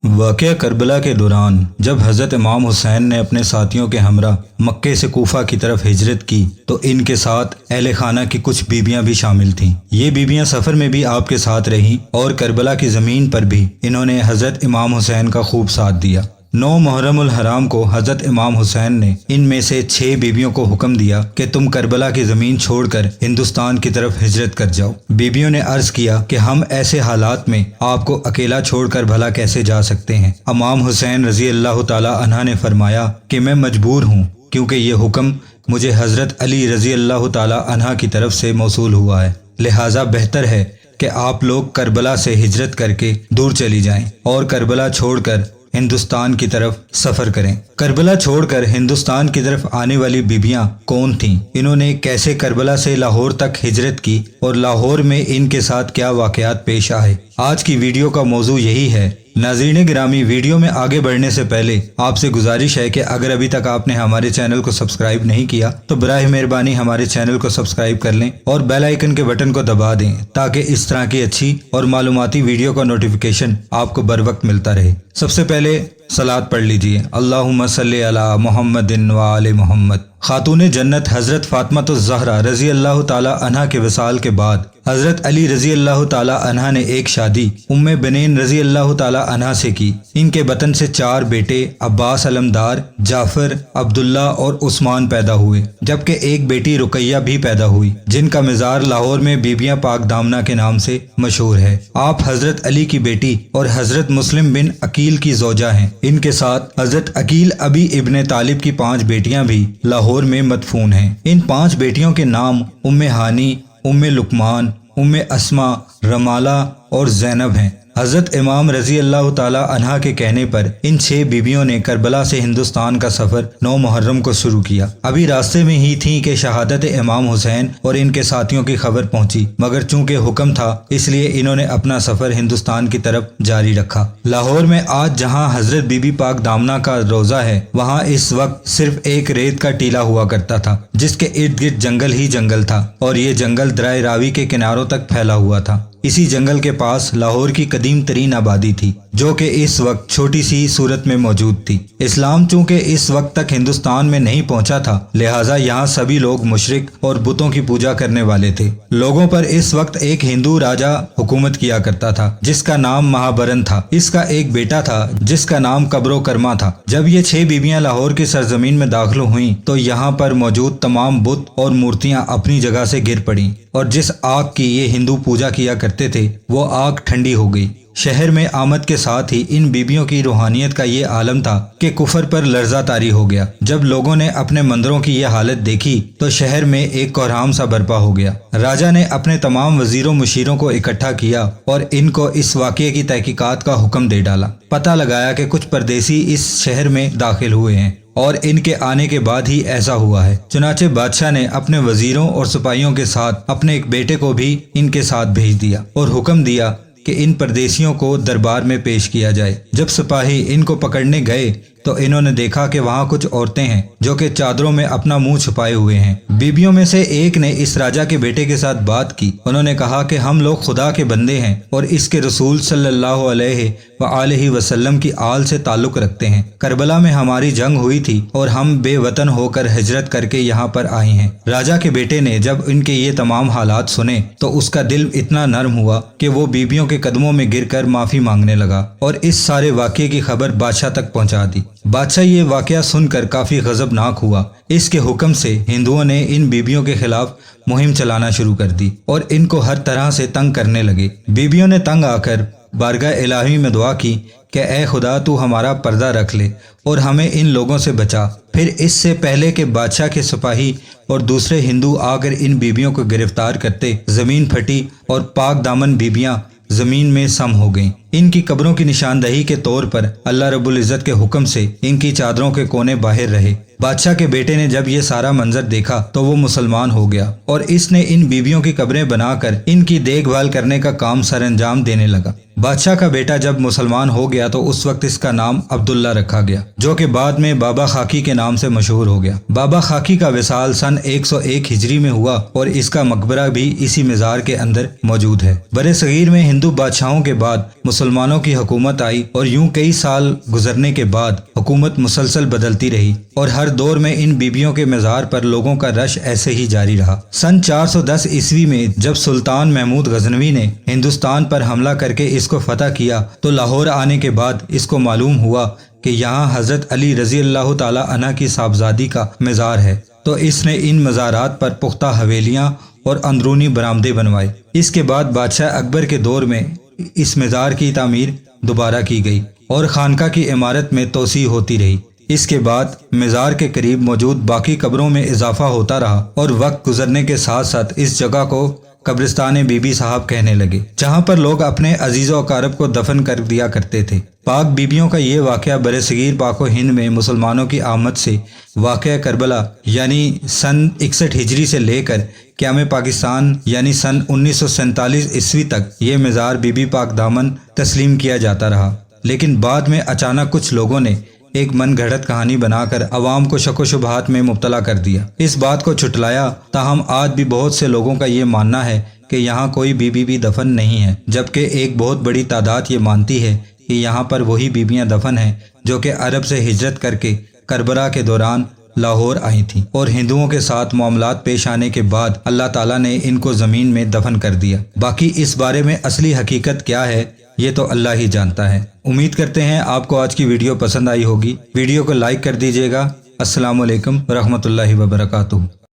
واقعہ کربلا کے دوران جب حضرت امام حسین نے اپنے ساتھیوں کے ہمراہ مکے سے کوفہ کی طرف ہجرت کی تو ان کے ساتھ اہل خانہ کی کچھ بیویاں بھی شامل تھیں۔ یہ بیویاں سفر میں بھی آپ کے ساتھ رہیں اور کربلا کی زمین پر بھی انہوں نے حضرت امام حسین کا خوب ساتھ دیا۔ 9 محرم الحرام کو حضرت امام حسین نے ان میں سے 6 بیویوں کو حکم دیا کہ تم کربلا کی زمین چھوڑ کر ہندوستان کی طرف ہجرت کر جاؤ۔ بیویوں نے عرض کیا کہ ہم ایسے حالات میں آپ کو اکیلا چھوڑ کر بھلا کیسے جا سکتے ہیں؟ امام حسین رضی اللہ تعالی عنہ نے فرمایا کہ میں مجبور ہوں، کیونکہ یہ حکم مجھے حضرت علی رضی اللہ تعالی عنہ کی طرف سے موصول ہوا ہے، لہٰذا بہتر ہے کہ آپ لوگ کربلا سے ہجرت کر کے دور چلی جائیں اور کربلا چھوڑ کر ہندوستان کی طرف سفر کریں۔ کربلا چھوڑ کر ہندوستان کی طرف آنے والی بیبیاں کون تھیں؟ انہوں نے کیسے کربلا سے لاہور تک ہجرت کی اور لاہور میں ان کے ساتھ کیا واقعات پیش آئے؟ آج کی ویڈیو کا موضوع یہی ہے۔ ناظرین گرامی، ویڈیو میں آگے بڑھنے سے پہلے آپ سے گزارش ہے کہ اگر ابھی تک آپ نے ہمارے چینل کو سبسکرائب نہیں کیا تو براہ مہربانی ہمارے چینل کو سبسکرائب کر لیں اور بیل آئیکن کے بٹن کو دبا دیں تاکہ اس طرح کی اچھی اور معلوماتی ویڈیو کا نوٹیفیکیشن آپ کو بر وقت ملتا رہے۔ سب سے پہلے صلوات پڑھ لیجئے، اللہم صلی علی محمد و آل محمد۔ خاتون جنت حضرت فاطمہ الزہرا رضی اللہ تعالی عنہ کے وصال کے بعد حضرت علی رضی اللہ تعالی عنہ نے ایک شادی ام بنین رضی اللہ تعالی عنہ سے کی۔ ان کے بطن سے 4 بیٹے عباس علمدار، جعفر، عبداللہ اور عثمان پیدا ہوئے، جبکہ ایک بیٹی رقیہ بھی پیدا ہوئی جن کا مزار لاہور میں بیبیاں پاک دامنہ کے نام سے مشہور ہے۔ آپ حضرت علی کی بیٹی اور حضرت مسلم بن عقیل کی زوجہ ہیں۔ ان کے ساتھ حضرت عقیل ابی ابن طالب کی 5 بیٹیاں بھی لاہور میں مدفون ہیں۔ ان 5 بیٹیوں کے نام ام ہانی، ام لقمان، ام اسما، رمالہ اور زینب ہیں۔ حضرت امام رضی اللہ تعالی عنہ کے کہنے پر ان 6 بیویوں نے کربلا سے ہندوستان کا سفر 9 محرم کو شروع کیا۔ ابھی راستے میں ہی تھیں کہ شہادت امام حسین اور ان کے ساتھیوں کی خبر پہنچی، مگر چونکہ حکم تھا اس لیے انہوں نے اپنا سفر ہندوستان کی طرف جاری رکھا۔ لاہور میں آج جہاں حضرت بی بی پاک دامنہ کا روضہ ہے، وہاں اس وقت صرف ایک ریت کا ٹیلہ ہوا کرتا تھا جس کے ارد گرد جنگل ہی جنگل تھا، اور یہ جنگل درائے راوی کے کناروں تک پھیلا ہوا تھا۔ اسی جنگل کے پاس لاہور کی قدیم ترین آبادی تھی جو کہ اس وقت چھوٹی سی صورت میں موجود تھی۔ اسلام چونکہ اس وقت تک ہندوستان میں نہیں پہنچا تھا، لہٰذا یہاں سبھی لوگ مشرک اور بتوں کی پوجا کرنے والے تھے۔ لوگوں پر اس وقت ایک ہندو راجا حکومت کیا کرتا تھا جس کا نام مہابرن تھا۔ اس کا ایک بیٹا تھا جس کا نام قبر و کرما تھا۔ جب یہ 6 بیویاں لاہور کی سرزمین میں داخل ہوئیں تو یہاں پر موجود تمام بت اور مورتیاں اپنی جگہ سے گر پڑیں، اور جس آگ کی یہ ہندو پوجا کیا کرتے تھے وہ آگ ٹھنڈی ہو گئی۔ شہر میں آمد کے ساتھ ہی ان بیبیوں کی روحانیت کا یہ عالم تھا کہ کفر پر لرزہ طاری ہو گیا۔ جب لوگوں نے اپنے مندروں کی یہ حالت دیکھی تو شہر میں ایک کوہرام سا برپا ہو گیا۔ راجا نے اپنے تمام وزیروں مشیروں کو اکٹھا کیا اور ان کو اس واقعے کی تحقیقات کا حکم دے ڈالا۔ پتہ لگایا کہ کچھ پردیسی اس شہر میں داخل ہوئے ہیں اور ان کے آنے کے بعد ہی ایسا ہوا ہے۔ چنانچہ بادشاہ نے اپنے وزیروں اور سپاہیوں کے ساتھ اپنے ایک بیٹے کو بھی ان کے ساتھ بھیج دیا اور حکم دیا کہ ان پردیسیوں کو دربار میں پیش کیا جائے۔ جب سپاہی ان کو پکڑنے گئے تو انہوں نے دیکھا کہ وہاں کچھ عورتیں ہیں جو کہ چادروں میں اپنا منہ چھپائے ہوئے ہیں۔ بیبیوں میں سے ایک نے اس راجا کے بیٹے کے ساتھ بات کی۔ انہوں نے کہا کہ ہم لوگ خدا کے بندے ہیں اور اس کے رسول صلی اللہ علیہ وآلہ وسلم کی آل سے تعلق رکھتے ہیں۔ کربلا میں ہماری جنگ ہوئی تھی اور ہم بے وطن ہو کر ہجرت کر کے یہاں پر آئے ہیں۔ راجا کے بیٹے نے جب ان کے یہ تمام حالات سنے تو اس کا دل اتنا نرم ہوا کہ وہ بیبیوں کے قدموں میں گر کر معافی مانگنے لگا اور اس سارے واقعے کی خبر بادشاہ تک پہنچا دی۔ بادشاہ یہ واقعہ سن کر کافی غضبناک ہوا۔ اس کے حکم سے ہندوؤں نے ان بیبیوں کے خلاف مہم چلانا شروع کر دی اور ان کو ہر طرح سے تنگ کرنے لگے۔ بیبیوں نے تنگ آ کر بارگاہ الہی میں دعا کی کہ اے خدا تو ہمارا پردہ رکھ لے اور ہمیں ان لوگوں سے بچا۔ پھر اس سے پہلے کہ بادشاہ کے سپاہی اور دوسرے ہندو آ کر ان بیبیوں کو گرفتار کرتے، زمین پھٹی اور پاک دامن بیبیاں زمین میں سم ہو گئیں۔ ان کی قبروں کی نشاندہی کے طور پر اللہ رب العزت کے حکم سے ان کی چادروں کے کونے باہر رہے۔ بادشاہ کے بیٹے نے جب یہ سارا منظر دیکھا تو وہ مسلمان ہو گیا اور اس نے ان بیویوں کی قبریں بنا کر ان کی دیکھ بھال کرنے کا کام سر انجام دینے لگا۔ بادشاہ کا بیٹا جب مسلمان ہو گیا تو اس وقت اس کا نام عبداللہ رکھا گیا، جو کہ بعد میں بابا خاکی کے نام سے مشہور ہو گیا۔ بابا خاکی کا وصال سن 101 ہجری میں ہوا اور اس کا مقبرہ بھی اسی مزار کے اندر موجود ہے۔ برِ صغیر میں ہندو بادشاہوں کے بعد مسلمانوں کی حکومت آئی اور یوں کئی سال گزرنے کے بعد حکومت مسلسل بدلتی رہی اور ہر دور میں ان بیبیوں کے مزار پر لوگوں کا رش ایسے ہی جاری رہا۔ سن 410 عیسوی میں جب سلطان محمود غزنوی نے ہندوستان پر حملہ کر کے اس کو فتح کیا تو لاہور آنے کے بعد اس کو معلوم ہوا کہ یہاں حضرت علی رضی اللہ تعالی عنہ کی صاحبزادی کا مزار ہے، تو اس نے ان مزارات پر پختہ حویلیاں اور اندرونی برآمدیں بنوائے۔ اس کے بعد بادشاہ اکبر کے دور میں اس مزار کی تعمیر دوبارہ کی گئی اور خانقاہ کی عمارت میں توسیع ہوتی رہی۔ اس کے بعد مزار کے قریب موجود باقی قبروں میں اضافہ ہوتا رہا اور وقت گزرنے کے ساتھ ساتھ اس جگہ کو قبرستان بی بی صاحب کہنے لگے، جہاں پر لوگ اپنے عزیز و اقارب کو دفن کر دیا کرتے تھے۔ پاک بیبیوں کا یہ واقعہ برِ صغیر پاک و ہند میں مسلمانوں کی آمد سے واقعہ کربلا یعنی سن 61 ہجری سے لے کر قیام پاکستان یعنی سن 1947 عیسوی تک یہ مزار بی بی پاک دامن تسلیم کیا جاتا رہا، لیکن بعد میں اچانک کچھ لوگوں نے ایک من گھڑت کہانی بنا کر عوام کو شک و شبہات میں مبتلا کر دیا۔ اس بات کو چھٹلایا، تاہم آج بھی بہت سے لوگوں کا یہ ماننا ہے کہ یہاں کوئی بی بی بھی دفن نہیں ہے، جبکہ ایک بہت بڑی تعداد یہ مانتی ہے کہ یہاں پر وہی بیبیاں دفن ہیں جو کہ عرب سے ہجرت کر کے کربلا کے دوران لاہور آئی تھیں اور ہندوؤں کے ساتھ معاملات پیش آنے کے بعد اللہ تعالیٰ نے ان کو زمین میں دفن کر دیا۔ باقی اس بارے میں اصلی حقیقت کیا ہے یہ تو اللہ ہی جانتا ہے۔ امید کرتے ہیں آپ کو آج کی ویڈیو پسند آئی ہوگی۔ ویڈیو کو لائک کر دیجیے گا۔ السلام علیکم ورحمۃ اللہ وبرکاتہ۔